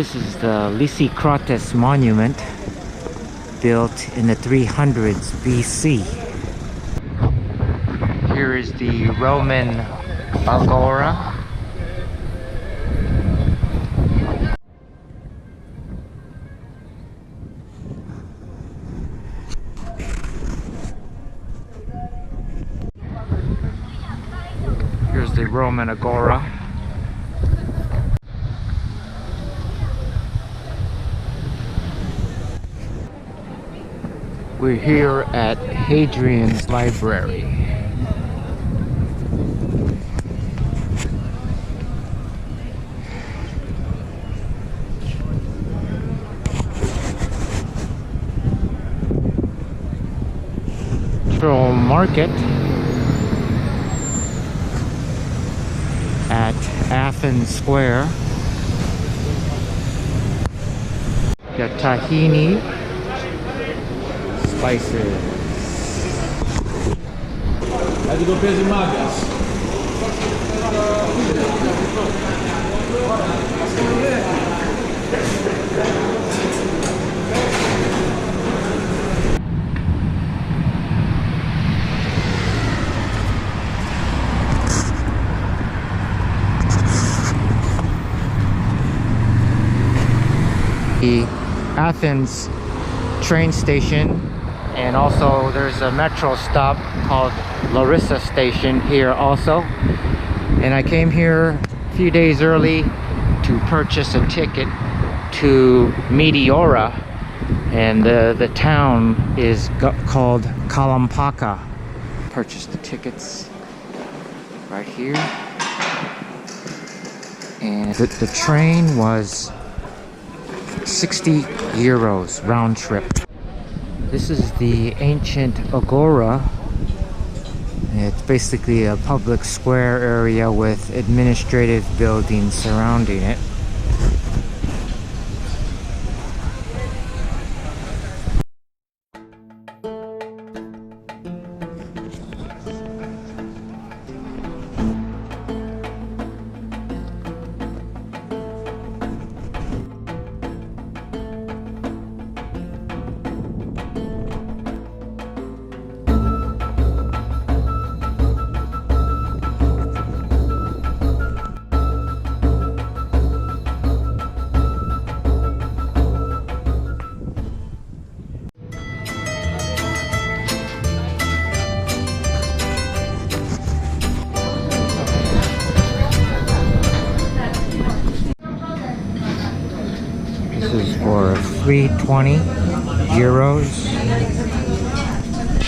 This is the Lysikrates monument, built in the 300s BC. Here is the Roman Agora. Here's the Roman Agora. We're here at Hadrian's Library. Central Market at Athens Square. Got tahini, spices. The Athens train station, and also there's a metro stop called Larissa Station here also. And I came here a few days early to purchase a ticket to Meteora, and the town is called Kalampaka. Purchased the tickets right here, and the train was 60 euros round trip. This is the ancient Agora. It's basically a public square area with administrative buildings surrounding it. This is for 320 euros.